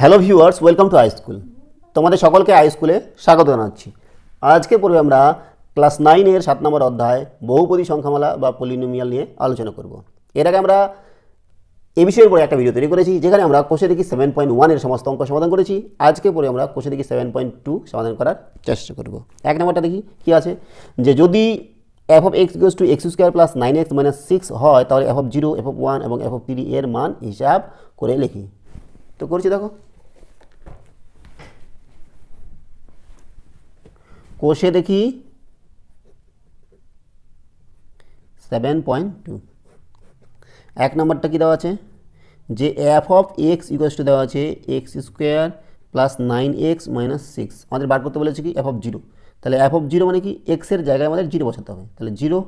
Hello viewers, welcome to I school. তোমাদের সকলকে I স্কুলে স্বাগত জানাচ্ছি। আজকে পর্বে আমরা ক্লাস 9-এর 7 নম্বর অধ্যায় বহুপদী সংখ্যামালা বা পলিনোমিয়াল নিয়ে আলোচনা করব। এর আগে আমরা এই বিষয়ের উপরে একটা ভিডিও তৈরি করেছি, যেখানে আমরা কোষে দেখি 7.1-এর সমস্ত অঙ্ক সমাধান করেছি। আজকে পরে আমরা কোষে দেখি 7.2 সমাধান করার চেষ্টা করব। এক নম্বরটা দেখি কি আছে, যে যদি f of x equals to x square plus 9x minus 6 হয়, তাহলে f of 0, f of 1 এবং f of 3 এর মান হিসাব করে লিখি। তো করছি, দেখো কোষে দেখি 7.2। এক নম্বরটা কি দেওয়া আছে, যে f of x equals two দেওয়া আছে x square plus 9x minus 6। আমাদের বার করতে বলেছে কি f of 0। তাহলে f of 0 মানে কি, x এর জায়গায় আমাদের 0 বসাতে হবে। তাহলে 0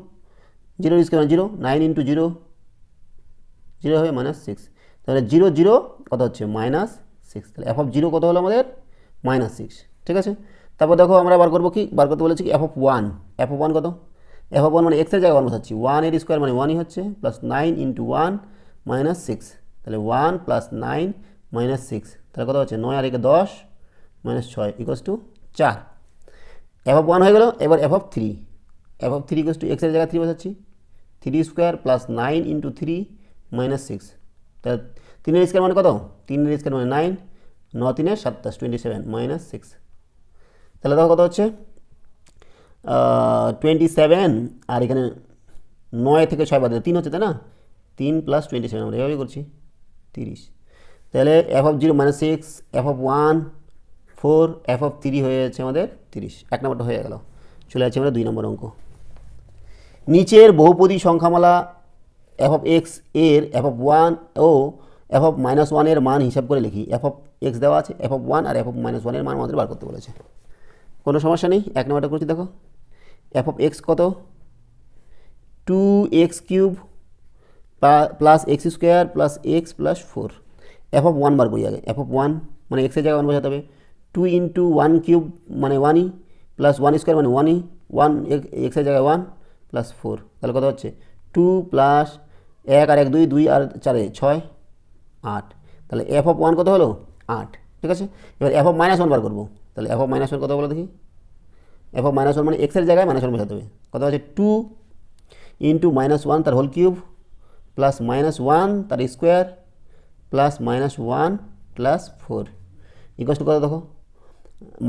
স্কোয়ার মানে 0, 9 ইন্টু 0 0 হবে মাইনাস 6। তাহলে 0 0 কত হচ্ছে, মাইনাস 6। তাহলে f of 0 কত হলো আমাদের, মাইনাস 6। ঠিক আছে, তারপর দেখো আমরা বার করবো কি, বার করতে বলেছি কি f of 1। f of 1 কত, f of 1 মানে x এর জায়গায় 1 বসাচ্ছি, 1 এর স্কোয়ার মানে 1ই হচ্ছে, প্লাস 9 ইন্টু 1 মাইনাস 6। তাহলে 1 প্লাস 9 মাইনাস 6, তাহলে কত হচ্ছে, 9 আর 1 10 minus 6 equals to 4। f of 1 হয়ে গেল। এবার f of 3, f of 3 equals to x এর জায়গায় 3 বসাচ্ছি, 3 স্কোয়ার প্লাস 9 ইন্টু 3 মাইনাস 6। তাহলে 3 এর স্কোয়ার মানে কত, 3 এর স্কোয়ার মানে 9, 9 3 27 27 মাইনাস 6। তাহলে দেখো কত হচ্ছে, 27। আর এখানে 9 থেকে 6 বাদে 3 হচ্ছে, তাই না, 3 প্লাস 27 আমরা এভাবেই করছি 30। তাহলে f of 0 minus 6, f of 1 4, f of 3 হয়ে যাচ্ছে আমাদের 30। এক নম্বরটা হয়ে গেল। চলে যাচ্ছে আমরা 2 নম্বর অঙ্ক। নিচের বহুপদী সংখ্যামালা f of x এর f of 1 ও f of মাইনাস 1 এর মান হিসাব করে লিখি। f of x দেওয়া আছে, f of 1 আর f of মাইনাস 1 এর মান আমাদের বার করতে বলেছে। কোনো সমস্যা নেই, এক নম্বরটা করছি। দেখো f of x কত, 2x cube plus x square plus x plus 4। f of 1 বার করি আগে। f of 1 মানে x এর জায়গায় 1 বসাতে হবে, 2 ইন্টু 1 কিউব মানে 1ই, প্লাস 1 স্কোয়ার মানে 1ই, 1 x এর জায়গায় 1 প্লাস 4। তাহলে কত হচ্ছে, 2 প্লাস 1 আর 1 2, 2 আর 4 6 8। তাহলে f of 1 কত হলো, 8। ঠিক আছে, এবার f of মাইনাস 1 বার করবো। তাহলে f of মাইনাস 1 কত বলো দেখি, f of মাইনাস 1 মানে x এর জায়গায় মাইনাস 1 বসাতে হবে। কত হচ্ছে, 2 ইন্টু মাইনাস 1 তার হোল কিউব প্লাস মাইনাস 1 তার square plus minus 1 plus 4 equals to কত, দেখো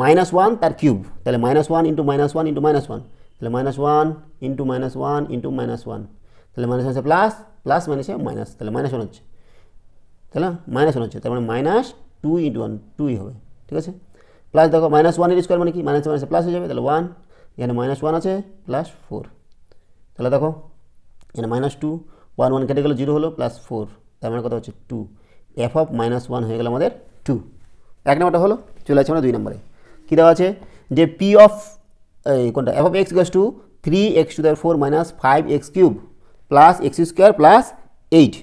মাইনাস 1 তার কিউব। তাহলে minus 1 into minus 1 into minus 1, তাহলে minus 1 into minus 1 into minus 1, তাহলে মাইনাস হচ্ছে প্লাস, প্লাস মাইনাসে মাইনাস, তাহলে মাইনাস 1 হচ্ছে, তাহলে মাইনাস 1 হচ্ছে, তার মানে মাইনাস 2 ইন্টু 1 2ই হবে। ঠিক আছে, প্লাস দেখো মাইনাস 1 এর স্কোয়ার মানে কি, মাইনাস মাইনাসে প্লাস হয়ে যাবে, তাহলে 1, এখানে মাইনাস 1 আছে প্লাস 4। তাহলে দেখো এখানে মাইনাস 2, 1 1 কেটে গেলো, 0 হলো, প্লাস 4, তার মানে কত হচ্ছে 2। f of মাইনাস 1 হয়ে গেল আমাদের 2। এক নম্বরটা হলো। চলে আসছে আমরা 2 নম্বরে। কী দেওয়া আছে, যে p অফ কোনটা, f of x equals to 3x to the 4 minus 5x cube plus x square plus 8।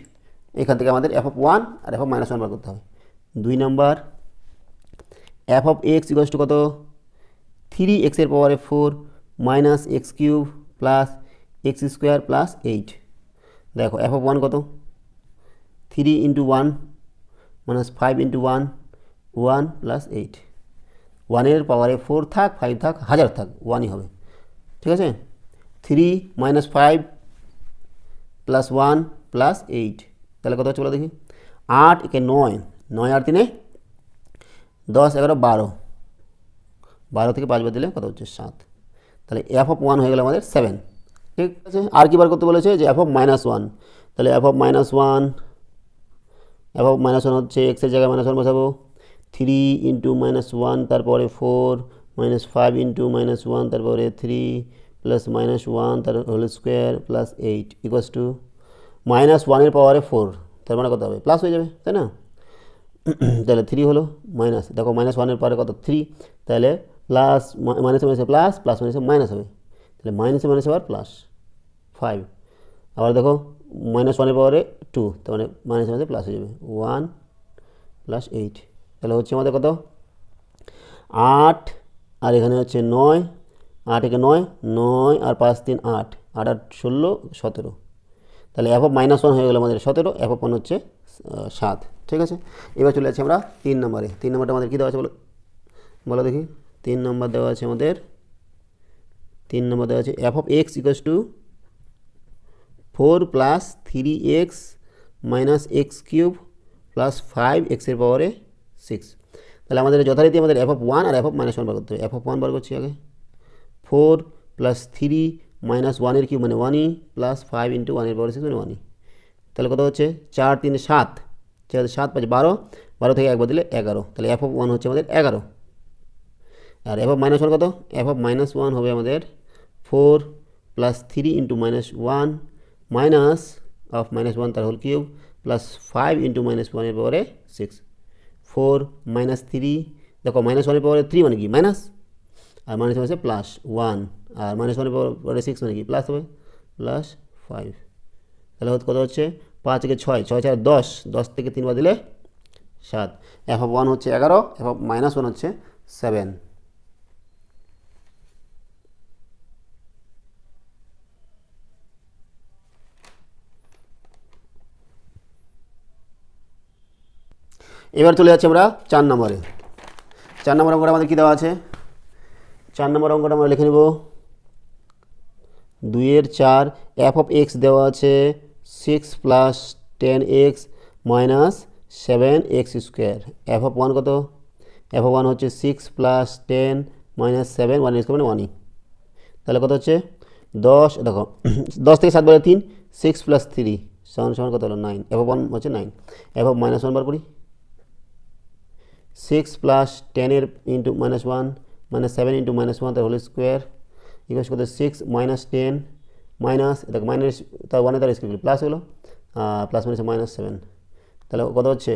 এখান থেকে আমাদের f of 1 আর f of মাইনাস 1 বার করতে হবে। 2 নম্বর, f of x equals to কত, 3x এর পাওয়ারে 4 minus x cube plus x square plus 8। দেখো f of 1 কত, 3 ইন্টু 1 মাইনাস 5 ইন্টু 1 1 প্লাস 8। 1 এর পাওয়ারে 4 থাক 5 থাক 1000 থাক 1ই হবে। ঠিক আছে, 3 মাইনাস 5 প্লাস 1 প্লাস 8, তাহলে কত হচ্ছে বলো দেখি, 8 একে 9, 9 আর 3 10 11 12, 12 থেকে 5 বাদ দিলে কত হচ্ছে 7। তাহলে f of 1 হয়ে গেল আমাদের 7। ঠিক আছে, আর কি বার করতে বলেছে, যে f of মাইনাস 1। তাহলে f of minus 1, f of minus 1 হচ্ছে x এর জায়গায় মাইনাস 1 বসাবো, 3 ইন্টু মাইনাস 1 তারপরে 4 মাইনাস 5 ইন্টু মাইনাস 1 তারপরে 3 প্লাস মাইনাস 1 তার whole square plus 8 equals to minus 1 এর পাওয়ারে 4, তার মানে কত হবে, প্লাস হয়ে যাবে, তাই না। তাহলে 3 হলো মাইনাস, দেখো মাইনাস 1 এর পাওয়ারে কত 3, তাহলে প্লাস মাইনাসে মাইনাসে প্লাস, প্লাস মাইনাসে মাইনাস হবে, তাহলে মাইনাসে মাইনাসে আবার প্লাস 5। আবার দেখো মাইনাস 1 এর পাওয়ারে 2, তার মানে মাইনাসে মাইনাসে প্লাস হয়ে যাবে 1 প্লাস 8। তাহলে হচ্ছে আমাদের কত, 8 আর এখানে হচ্ছে 9, 8 একে 9, 9 আর 5 3 8, 8 আর 16 17। তাহলে f of মাইনাস 1 হয়ে গেল আমাদের 17, f of 1 হচ্ছে 7। ঠিক আছে, এবার চলে যাচ্ছি আমরা 3 নম্বরে। 3 নম্বরটা আমাদের কী দেওয়া আছে বলো বলো দেখি। 3 নম্বর দেওয়া আছে আমাদের, 3 নম্বর দেওয়া আছে f of x equals two 4 plus 3x minus x cube plus 5x এর পাওয়ারে 6। তাহলে আমাদের যথারীতি আমাদের f of 1 আর f of -1 বার করতে হবে। f of 1 বার করছি আগে, 4 প্লাস 3 মাইনাস 1 এর কিউব মানে 1e প্লাস 5 ইন্টু 1 এর পাওয়ারে 6 মানে 1e। তাহলে কত হচ্ছে 4 3 7, 4 7 5 12, 12 থেকে একবার দিলে 11। তাহলে f of 1 হচ্ছে আমাদের 11। আর f of -1 কত? f of -1 হবে আমাদের 4 প্লাস 3 ইন্টু -1 মাইনাস অফ -1 তার হোল কিউব প্লাস 5 ইন্টু -1 এর পাওয়ারে 6। 4 মাইনাস 3, দেখো -1 এর পাওয়ারে 3 মানে কি মাইনাস, আর -1 হচ্ছে প্লাস 1, আর -1 এর পাওয়ারে 6 মানে কি প্লাস হবে, প্লাস 5। তাহলে কত হচ্ছে 5 থেকে 6, 6 4 10, 10 থেকে 3 বার দিলে 7। f of 1 হচ্ছে 11, f of -1 হচ্ছে 7। এবার চলে যাচ্ছে আমরা 4 নম্বরে। 4 নম্বর অঙ্কটা আমাদের কী দেওয়া আছে? 4 নম্বর অঙ্কটা আমরা লিখে নেব 2 এর 4, f of x দেওয়া আছে 6 plus 10x minus 7x square. f of 1 কত? f of 1 হচ্ছে 6 প্লাস 10 মাইনাস 7, 1 স্কোয়ার মানে 1e। তাহলে কত হচ্ছে 10, দেখো 10 থেকে 7 বলে 3, 6 প্লাস 3 সমান সমান কত হলো 9। f of 1 হচ্ছে 9। f of -1 বার করি, 6 প্লাস 10 এর ইন্টু -1 মাইনাস 7 ইন্টু -1 তার হোল স্কোয়ার ইকুয়াল কত 6 মাইনাস 10 মাইনাস, দেখো মাইনাস তার 1 তার স্কোয়ার প্লাস হলো, প্লাস মাইনাস -7। তাহলে কত হচ্ছে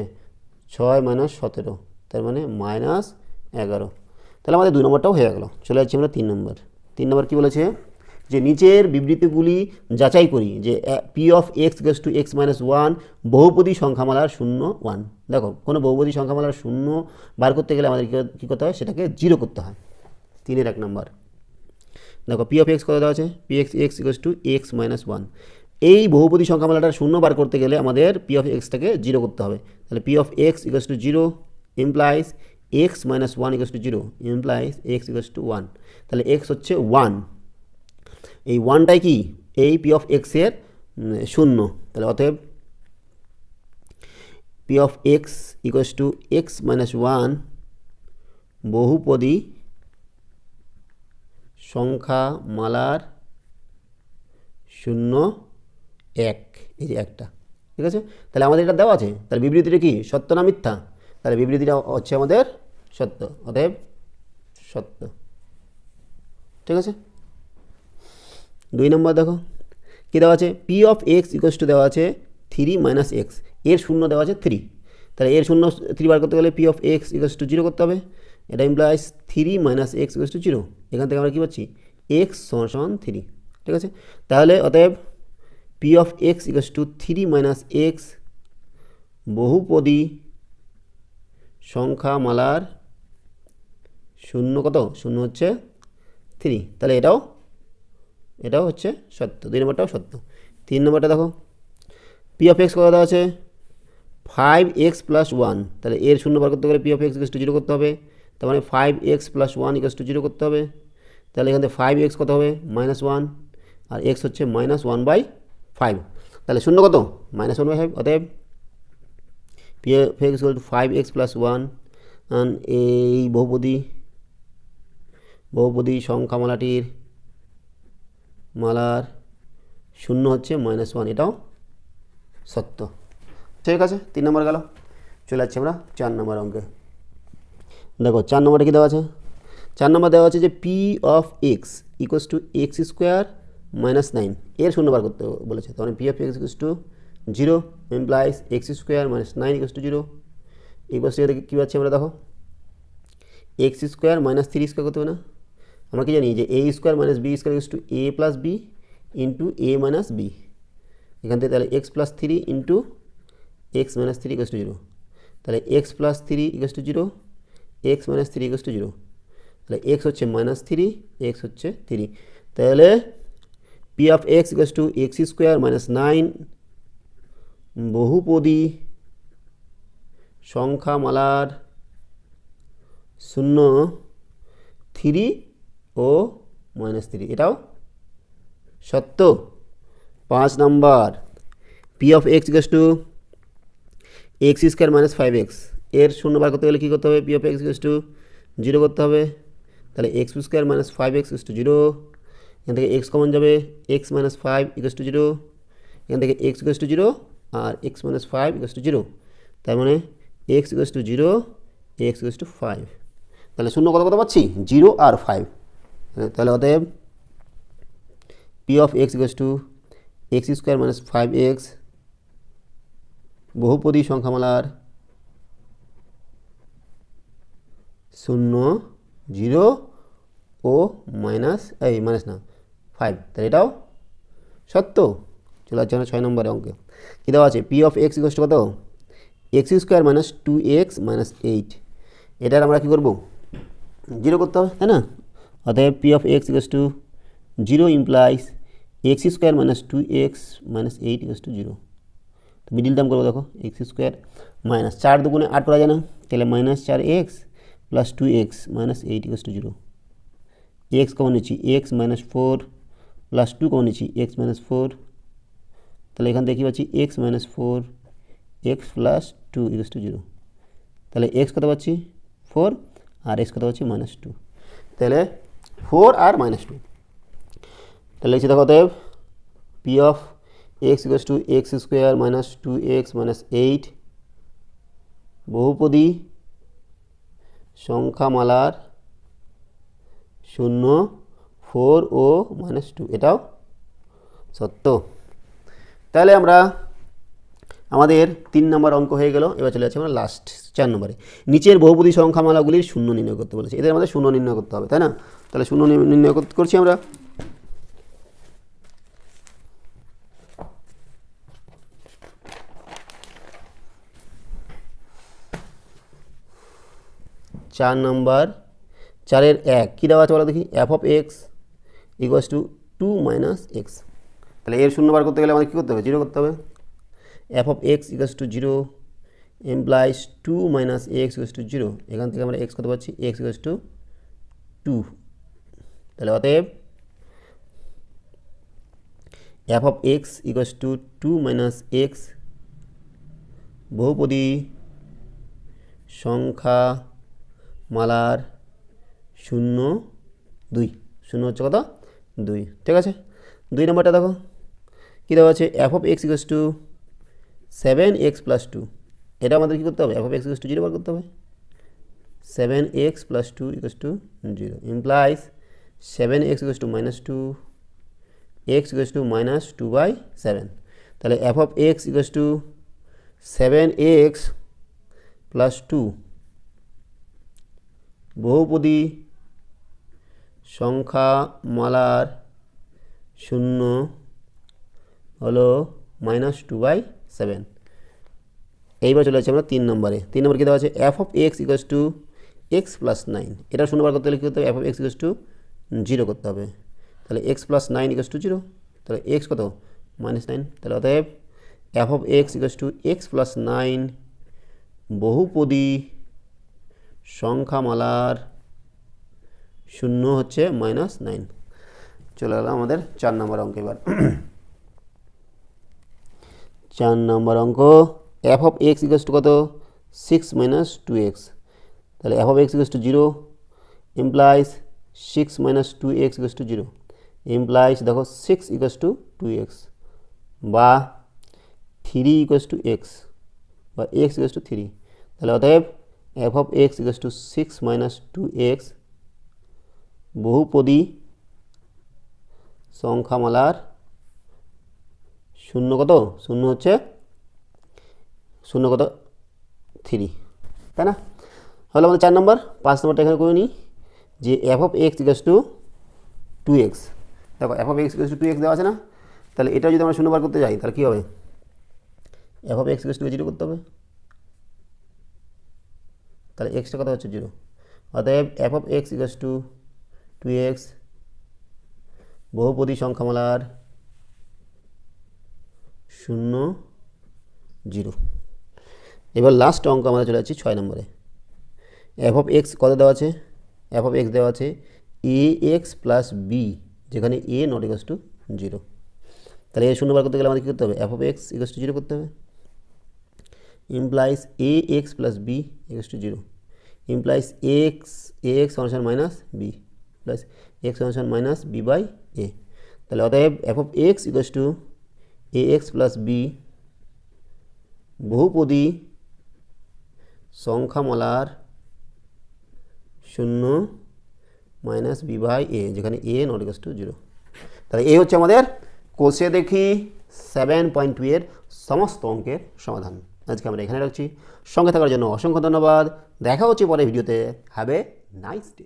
6 মাইনাস 17, তার মানে -11। তাহলে আমাদের 2 নম্বরটাও হয়ে গেল। চলে যাচ্ছি আমরা 3 নম্বর। 3 নম্বর কী বলেছে যে নিচের বিবৃতিগুলি যাচাই করি যে p of x equals two x minus 1 বহুপদী সংখ্যামালার 0 1। দেখো কোনো বহুপদী সংখ্যামালার 0 বার করতে গেলে আমাদের কী করতে হয়, সেটাকে 0 করতে হয়। 3-এর 1 নম্বর দেখো p of x কত দেওয়া আছে, p of x equals two x minus 1। এই বহুপদী সংখ্যামালাটার 0 বার করতে গেলে আমাদের p of x-টাকে 0 করতে হবে। তাহলে p of x equals to 0 implies x minus 1 equals to 0 implies x equals two 1। তাহলে x হচ্ছে 1, এই 1টাই কি এই p of x এর 0। তাহলে অতএব p of x equals two x minus 1 বহুপদী সংখ্যামালার 0 1, এই যে একটা, ঠিক আছে। তাহলে আমাদের এটা দেওয়া আছে, তাহলে বিবৃতিটা কি সত্য না মিথ্যা? তাহলে বিবৃতিটা হচ্ছে আমাদের সত্য, অতএব সত্য, ঠিক আছে। 2 নম্বর দেখো কী দেওয়া আছে, p of x equals two দেওয়া আছে 3 মাইনাস এক্স, এর 0 দেওয়া আছে 3। তাহলে এর 0 3 বার করতে গেলে p of x equals to 0 করতে হবে। এটা implies 3 minus x equals to 0। এখান থেকে আমরা কী পাচ্ছি, x সমান 3, ঠিক আছে। তাহলে অতএব p of x equals two 3 minus x বহুপদী সংখ্যামালার 0 কত, 0 হচ্ছে 3। তাহলে এটাও হচ্ছে সত্য, 2 নম্বরটাও সত্য। 3 নম্বরটা দেখো p of x কত দেওয়া আছে 5x প্লাস 1। তাহলে এর 0 বার করতে গেলে p of x equals to 0 করতে হবে। তার মানে 5x প্লাস 1 ইকুয়ালস টু 0 করতে হবে। তাহলে এখান থেকে 5x কত হবে -1, আর x হচ্ছে -1/5। তাহলে 0 কত -1/5। অতএব p of x equal to 5x plus 1, এই বহুপদী সংখ্যামালাটির মালার 0 হচ্ছে -1, এটাও সত্য, ঠিক আছে। 3 নম্বর গেল। চলে যাচ্ছি আমরা 4 নম্বর অঙ্কে। দেখো 4 নম্বরে কী দেওয়া আছে, 4 নম্বর দেওয়া আছে যে p of x equals two x square minus 9, এর 0 বার করতে বলেছে। তাহলে p of x equals to 0 implies x square minus 9 equals to 0 equals to কী পাচ্ছি আমরা, দেখো x স্কোয়ার মাইনাস 3 স্কোয়ার করতে হবে না। আমরা কি জানি যে a square minus b square equals to a plus b into a minus b। এখান থেকে তাহলে x plus 3 into x minus 3 equals to 0। তাহলে x plus 3 equals to 0, x minus 3 equals to 0। তাহলে x হচ্ছে -3, x হচ্ছে 3। তাহলে p of x equals two x square minus 9 বহুপদী সংখ্যামালার 0 3 ও -3, এটাও সত্য। 5 number P of x equals to X square minus 5x, এর শূন্য বার করতে গেলে কী করতে হবে? P of x equals to 0 করতে হবে। তাহলে X square minus 5x equals to 0, এখান থেকে এক্স কমন যাবে, এক্স মাইনাস 5 ইকুয়ালস টু 0, এখান থেকে এক্স ইকুয়ালস টু 0 আর এক্স মাইনাস 5 ইকুয়ালস টু 0, তার মানে X equals to 0, X equals two 5। তাহলে শূন্য কত কত পাচ্ছি? 0 আর 5। তাহলে অতএব P of x equals to X square minus 5x বহুপদী সংখ্যামালার 0 0 ও মাইনাস না 5, তাহলে এটাও সত্য। চলে যাচ্ছে না 6 নম্বরের অঙ্কে। কী দেওয়া আছে? P of x equals to কত? X square minus 2x minus 8, এটার আমরা কী করবো? 0 করতে হবে, তাই না? অতএব P of x equals to 0 implies x square minus 2x minus 8 equals to 0। তো মিডিল টার্ম করবো, দেখো এক্স স্কোয়ার মাইনাস 4 দুগুণে 8 করা যায় না, তাহলে minus 4x plus 2x minus 8 equals to 0। X common নিচ্ছি, এক্স মাইনাস 4 প্লাস 2 কমন নিচ্ছি, এক্স মাইনাস 4, তাহলে এখান থেকে কী পাচ্ছি? X minus 4 x plus 2 equals to 0। তাহলে এক্স কত পাচ্ছি? 4 আর এক্স কত পাচ্ছি? মাইনাস 2, তাহলে 4 আর মাইনাস 2। তাহলে লিখছি দেখো অতএব P of x equals to X square minus 2x minus 8 বহুপদী সংখ্যামালার 0 4 ও মাইনাস 2, এটাও সত্য। তাহলে আমরা আমাদের 3 নম্বর অঙ্ক হয়ে গেল। এবার চলে যাচ্ছে আমরা লাস্ট 4 নম্বরে। নিচের বহুপদী সংখ্যামালাগুলির শূন্য নির্ণয় করতে বলেছে, এদের আমাদের শূন্য নির্ণয় করতে হবে, তাই না? তাহলে শূন্য নির্ণয় করছি আমরা। চার নম্বর 4-এর 1 কী দেওয়া আছে বলো দেখি? F of x equals two 2 minus x. তাহলে এর শূন্য বার করতে গেলে আমাদের কী করতে হবে? 0 করতে হবে। F of x equals to 0 implies 2 minus x equals to 0, এখান থেকে আমরা এক্স কত পাচ্ছি? X equals two 2। তাহলে অতএব f of x equals two 2 minus x বহুপদী সংখ্যামালার 0 2, 0 হচ্ছে কত? 2, ঠিক আছে। 2 নম্বরটা দেখো কী দেওয়া আছে? F of x equals two 7x plus 2, এটা আমাদের কী করতে হবে? F of x equals to 0 বার করতে হবে। 7x plus 2 equals to 0 implies 7x equals to minus 2, x equals to minus 2/7। তাহলে F of x equals two 7x plus 2 বহুপদী সংখ্যামালার 0 হলো মাইনাস 2/7। এইবার চলে যাচ্ছে আমরা 3 নম্বরে। 3 নম্বর কী দেওয়া আছে? F of x equals to x plus 9, এটা শূন্য বার করতে গেলে কী করতে হবে? F of x equals to 0 করতে হবে। তাহলে এক্স প্লাস 9 ইকুয়ালস টু 0, তাহলে এক্স কত? মাইনাস 9। তাহলে অতএব f of x equals to x plus 9 বহুপদী সংখ্যামালার 0 হচ্ছে মাইনাস 9। চলে গেল আমাদের 4 নম্বর অঙ্ক। এবার 4 নম্বর অঙ্ক, F of x equals to কত? 6 মাইনাস 2x। তাহলে F of x equals to 0 implies 6 minus 2x equals to 0 implies দেখো 6 ইকুয়ালস টু 2x বা 3 ইকুয়ালস টু x বা x ইকুয়ালস টু 3। তাহলে অতএব f of x equals two 6 minus 2x বহুপদী সংখ্যামালার 0 কত? 0 হচ্ছে 0 কত? 3, তাই না? হলো আমাদের 4 নম্বর। 5 নম্বরটা এখানে করে নিই যে F of x equals two 2x। দেখো F of x equals two 2x দেওয়া আছে না? তাহলে এটা যদি আমরা 0 বার করতে যাই তাহলে কী হবে? F of x equals to 0 করতে হবে, তাহলে এক্সটা কত হচ্ছে? 0। অতএব f of x equals two 2x বহুপদী সংখ্যামালার 0 0। এবার লাস্ট অঙ্ক আমাদের চলে যাচ্ছি 6 নম্বরে। এফ অফ এক্স কত দেওয়া আছে? এফ অফ এক্স দেওয়া আছে এ এক্স প্লাস বি, যেখানে এ নট ইকুয়ালস টু 0। তাহলে এ শূন্য বার করতে গেলে আমাদের কী করতে হবে? F of x equals to 0 করতে হবে। Implies a x plus b equals to 0, implies x a x সমান মাইনাস বি প্লাস এক্স সমান মাইনাস বি বাই এ। তাহলে অতএব f of x equals to a x plus b বহুপদী সংখ্যামালার 0 minus b by a, যেখানে a not equals to 0। তাহলে এই হচ্ছে আমাদের কোষে দেখি 7.2 এর সমস্ত অঙ্কের সমাধান। আজকে আমরা এখানে রাখছি। সঙ্গে থাকার জন্য অসংখ্য ধন্যবাদ। দেখা হচ্ছে পরের ভিডিওতে। Have a nice day.